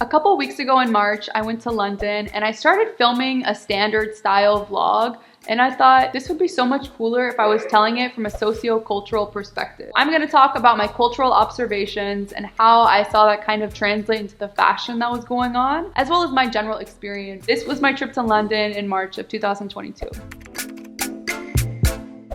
A couple weeks ago in March, I went to London and I started filming a standard style vlog, and I thought this would be so much cooler if I was telling it from a socio-cultural perspective. I'm going to talk about my cultural observations and how I saw that kind of translate into the fashion that was going on, as well as my general experience. This was my trip to London in March of 2022.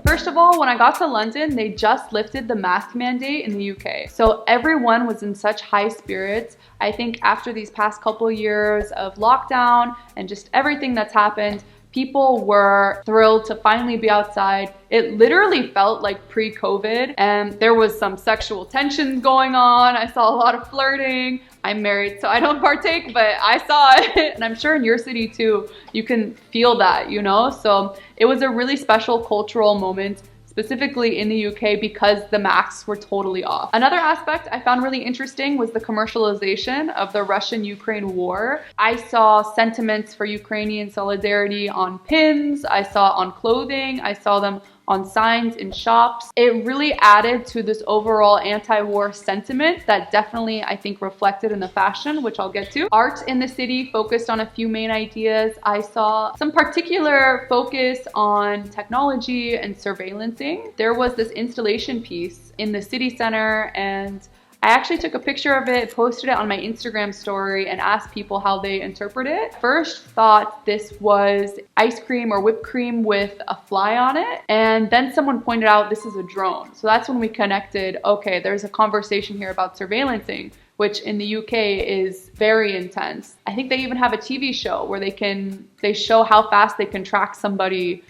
First of all, when I got to London, they just lifted the mask mandate in the UK. So everyone was in such high spirits. I think after these past couple years of lockdown and just everything that's happened, people were thrilled to finally be outside. It literally felt like pre-COVID, and there was some sexual tension going on. I saw a lot of flirting. I'm married, so I don't partake, but I saw it. And I'm sure in your city too, you can feel that, you know? So it was a really special cultural moment, specifically in the UK, because the masks were totally off. Another aspect I found really interesting was the commercialization of the Russian-Ukraine war. I saw sentiments for Ukrainian solidarity on pins, I saw on clothing, I saw them on signs in shops. It really added to this overall anti-war sentiment that definitely, I think, reflected in the fashion, which I'll get to. Art in the city focused on a few main ideas. I saw some particular focus on technology and surveillancing. There was this installation piece in the city center, and I actually took a picture of it, posted it on my Instagram story, and asked people how they interpret it. First thought this was ice cream or whipped cream with a fly on it, and then someone pointed out this is a drone. So that's when we connected, okay, there's a conversation here about surveillancing, which in the UK is very intense. I think they even have a TV show where they show how fast they can track somebody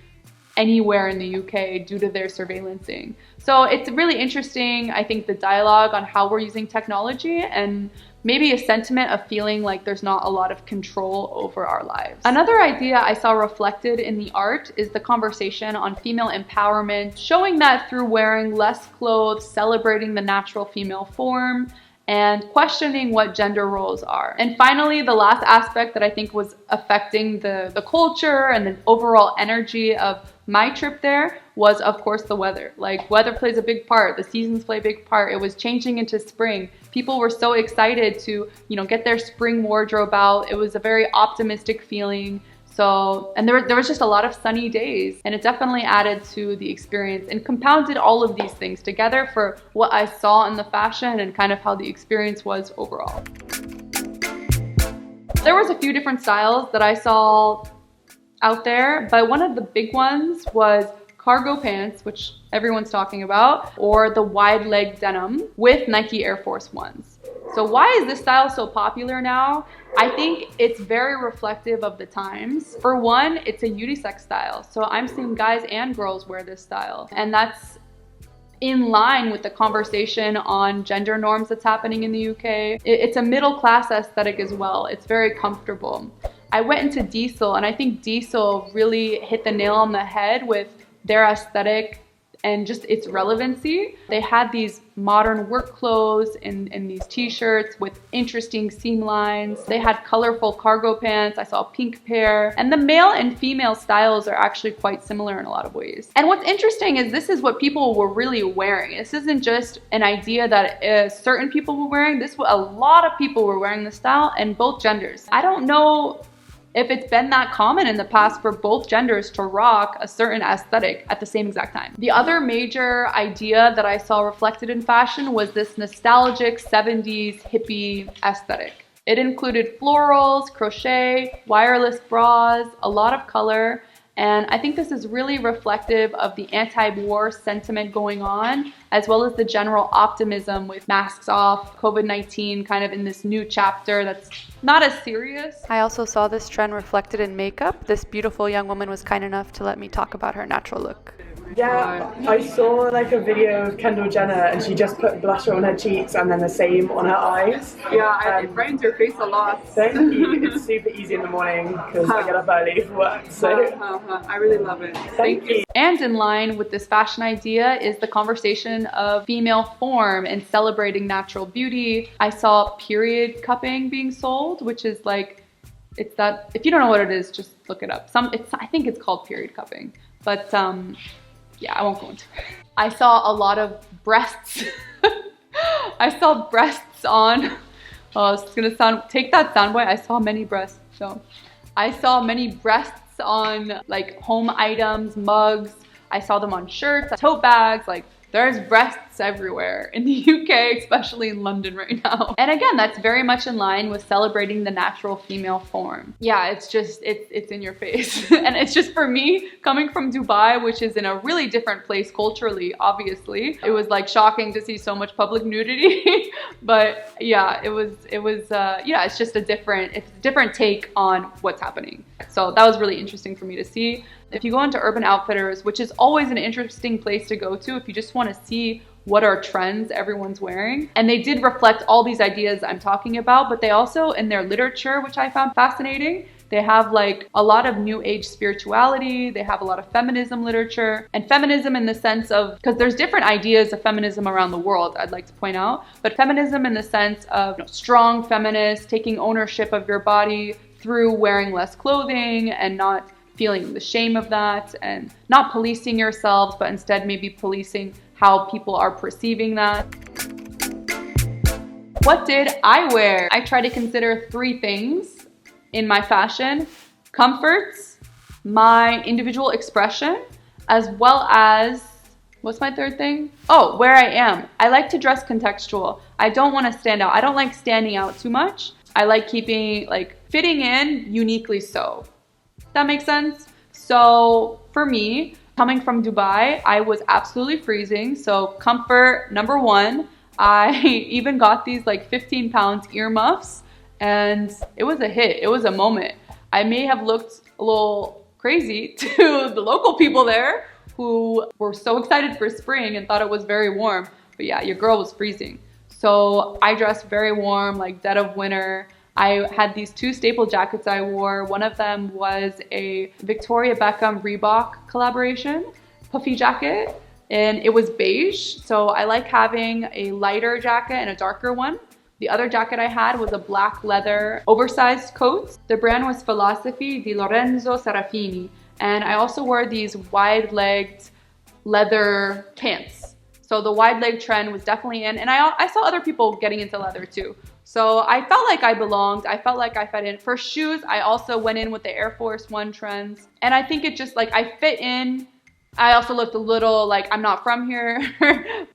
anywhere in the UK due to their surveillancing. So it's really interesting, I think, the dialogue on how we're using technology, and maybe a sentiment of feeling like there's not a lot of control over our lives. Another idea I saw reflected in the art is the conversation on female empowerment, showing that through wearing less clothes, celebrating the natural female form, and questioning what gender roles are. And finally, the last aspect that I think was affecting the culture and the overall energy of my trip there was, of course, the weather. Like, weather plays a big part. The seasons play a big part. It was changing into spring. People were so excited to, get their spring wardrobe out. It was a very optimistic feeling. So, and there was just a lot of sunny days, and it definitely added to the experience and compounded all of these things together for what I saw in the fashion and kind of how the experience was overall. There was a few different styles that I saw out there, but one of the big ones was cargo pants, which everyone's talking about, or the wide leg denim with Nike Air Force Ones. So why is this style so popular now? I think it's very reflective of the times. For one, it's a unisex style. So I'm seeing guys and girls wear this style. And that's in line with the conversation on gender norms that's happening in the UK. It's a middle class aesthetic as well. It's very comfortable. I went into Diesel, and I think Diesel really hit the nail on the head with their aesthetic and just its relevancy. They had these modern work clothes in these t-shirts with interesting seam lines. They had colorful cargo pants. I saw a pink pair. And the male and female styles are actually quite similar in a lot of ways. And what's interesting is this is what people were really wearing. This isn't just an idea that certain people were wearing. A lot of people were wearing this style, and both genders. I don't know if it's been that common in the past for both genders to rock a certain aesthetic at the same exact time. The other major idea that I saw reflected in fashion was this nostalgic 70s hippie aesthetic. It included florals, crochet, wireless bras, a lot of color, and I think this is really reflective of the anti-war sentiment going on, as well as the general optimism with masks off, COVID-19 kind of in this new chapter that's not as serious. I also saw this trend reflected in makeup. This beautiful young woman was kind enough to let me talk about her natural look. Yeah, I saw like a video of Kendall Jenner, and she just put blusher on her cheeks and then the same on her eyes. Yeah, it brightens your face a lot. Thank you. It's super easy in the morning because I get up early for work. So I really love it. Thank you. And in line with this fashion idea is the conversation of female form and celebrating natural beauty. I saw period cupping being sold, which is like, it's that, if you don't know what it is, just look it up. I think it's called period cupping, but yeah, I won't go into it. I saw a lot of breasts. I saw breasts on Oh, it's gonna sound, take that soundbite. I saw many breasts. So I saw many breasts on like home items, mugs. I saw them on shirts, tote bags, like there's breasts everywhere in the UK, especially in London right now. And again, that's very much in line with celebrating the natural female form. Yeah, it's just, it's in your face. And it's just, for me, coming from Dubai, which is in a really different place culturally, obviously, it was like shocking to see so much public nudity. But yeah, yeah, it's just it's a different take on what's happening. So that was really interesting for me to see. If you go into Urban Outfitters, which is always an interesting place to go to if you just want to see what are trends everyone's wearing. And they did reflect all these ideas I'm talking about, but they also, in their literature, which I found fascinating, they have like a lot of new age spirituality. They have a lot of feminism literature, and feminism in the sense of, because there's different ideas of feminism around the world, I'd like to point out, but feminism in the sense of, you know, strong feminists taking ownership of your body through wearing less clothing and not feeling the shame of that, and not policing yourselves, but instead maybe policing how people are perceiving that. What did I wear? I try to consider 3 things in my fashion: comforts, my individual expression, as well as, what's my 3rd thing? Oh, where I am. I like to dress contextual. I don't want to stand out. I don't like standing out too much. I like keeping, like, fitting in uniquely so. That makes sense? So for me, coming from Dubai, I was absolutely freezing. So comfort, number 1. I even got these like 15 pounds earmuffs, and it was a hit. It was a moment. I may have looked a little crazy to the local people there who were so excited for spring and thought it was very warm. But yeah, your girl was freezing. So I dressed very warm, like dead of winter. I had these 2 staple jackets I wore. One of them was a Victoria Beckham Reebok collaboration, puffy jacket, and it was beige. So I like having a lighter jacket and a darker one. The other jacket I had was a black leather oversized coat. The brand was Philosophy di Lorenzo Serafini. And I also wore these wide-legged leather pants. So the wide leg trend was definitely in, and I saw other people getting into leather too. So I felt like I belonged. I felt like I fit in. For shoes, I also went in with the Air Force One trends. And I think it just, like, I fit in. I also looked a little like I'm not from here.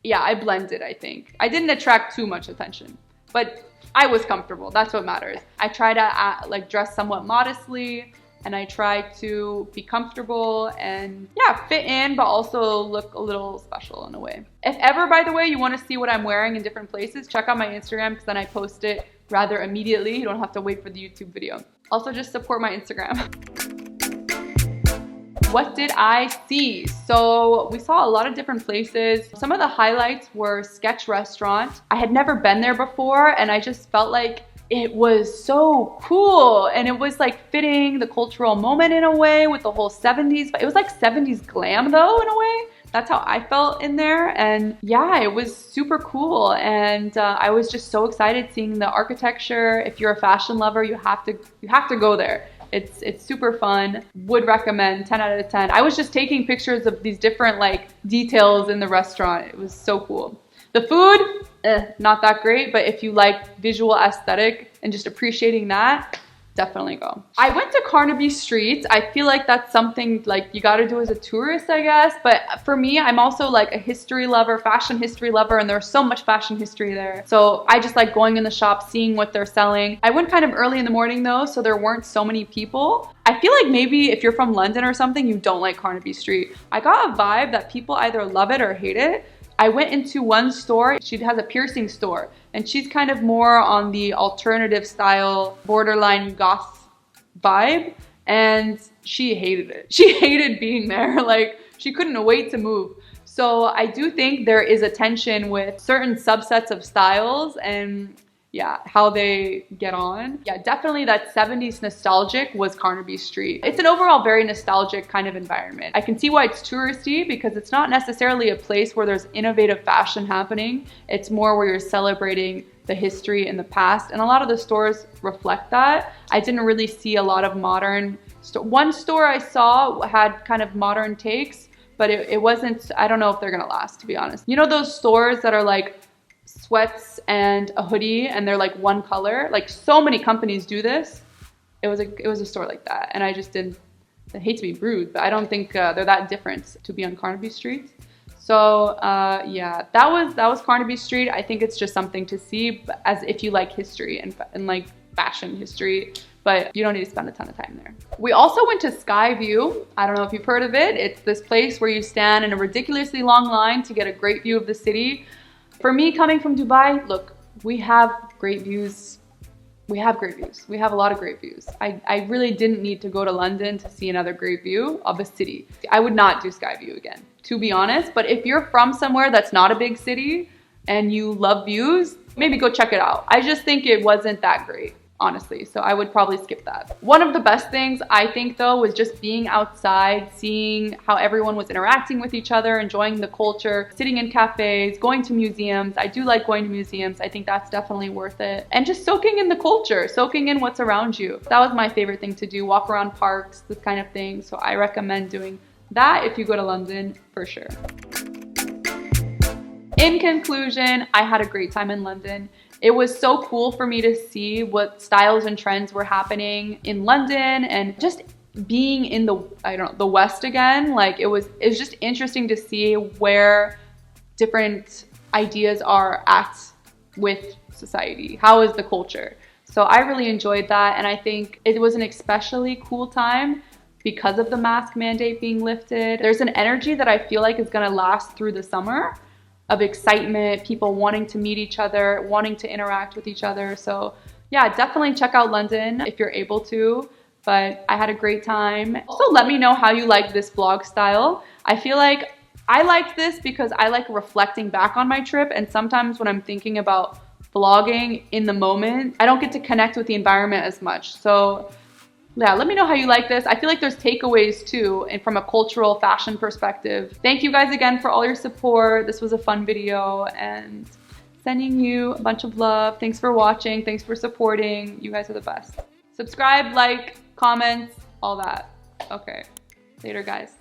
Yeah, I blended, I think. I didn't attract too much attention, but I was comfortable. That's what matters. I try to like dress somewhat modestly, and I try to be comfortable and, yeah, fit in, but also look a little special in a way. If ever, by the way, you want to see what I'm wearing in different places, check out my Instagram, because then I post it rather immediately. You don't have to wait for the YouTube video. Also, just support my Instagram. What did I see? So we saw a lot of different places. Some of the highlights were Sketch Restaurant. I had never been there before, and I just felt like it was so cool, and it was like fitting the cultural moment in a way with the whole 70s, but it was like 70s glam though, in a way. That's how I felt in there. And yeah, it was super cool, and I was just so excited seeing the architecture. If you're a fashion lover, you have to go there. It's super fun. Would recommend, 10 out of 10. I was just taking pictures of these different like details in the restaurant. It was so cool. The food, not that great, but if you like visual aesthetic and just appreciating that, definitely go. I went to Carnaby Street. I feel like that's something like you got to do as a tourist, I guess. But for me, I'm also like a history lover, fashion history lover, and there's so much fashion history there. So I just like going in the shop, seeing what they're selling. I went kind of early in the morning though, so there weren't so many people. I feel like maybe if you're from London or something, you don't like Carnaby Street. I got a vibe that people either love it or hate it. I went into one store. She has a piercing store, and she's kind of more on the alternative style, borderline goth vibe, and she hated it. She hated being there. Like, she couldn't wait to move. So I do think there is a tension with certain subsets of styles and, yeah, how they get on. Yeah, definitely that 70s nostalgic was Carnaby Street. It's an overall very nostalgic kind of environment. I can see why it's touristy, because it's not necessarily a place where there's innovative fashion happening. It's more where you're celebrating the history in the past, and a lot of the stores reflect that. I didn't really see a lot of modern one store I saw had kind of modern takes, but it wasn't, I don't know if they're gonna last, to be honest. You know those stores that are like sweats and a hoodie and they're like one color. Like so many companies do this. It was a store like that, and I just didn't. I hate to be rude, but I don't think they're that different to be on Carnaby Street. So yeah, that was Carnaby Street. I think it's just something to see, as if you like history and like fashion history, but you don't need to spend a ton of time there. We also went to Skyview. I don't know if you've heard of it. It's this place where you stand in a ridiculously long line to get a great view of the city. For me, coming from Dubai, look, we have great views. We have great views. We have a lot of great views. I really didn't need to go to London to see another great view of a city. I would not do Skyview again, to be honest. But if you're from somewhere that's not a big city and you love views, maybe go check it out. I just think it wasn't that great, honestly. So I would probably skip that. One of the best things I think though was just being outside, seeing how everyone was interacting with each other, enjoying the culture, sitting in cafes, going to museums. I do like going to museums. I think that's definitely worth it. And just soaking in the culture, soaking in what's around you. That was my favorite thing to do, walk around parks, this kind of thing. So I recommend doing that if you go to London, for sure. In conclusion, I had a great time in London. It was so cool for me to see what styles and trends were happening in London, and just being in the West again. Like it was just interesting to see where different ideas are at with society. How is the culture? So I really enjoyed that, and I think it was an especially cool time because of the mask mandate being lifted. There's an energy that I feel like is gonna last through the summer, of excitement, people wanting to meet each other, wanting to interact with each other. So yeah, definitely check out London if you're able to, but I had a great time. Also, let me know how you like this vlog style. I feel like I liked this because I like reflecting back on my trip, and sometimes when I'm thinking about vlogging in the moment, I don't get to connect with the environment as much. So yeah, let me know how you like this. I feel like there's takeaways too, and from a cultural fashion perspective. Thank you guys again for all your support. This was a fun video, and sending you a bunch of love. Thanks for watching. Thanks for supporting. You guys are the best. Subscribe, like, comments, all that. Okay, later guys.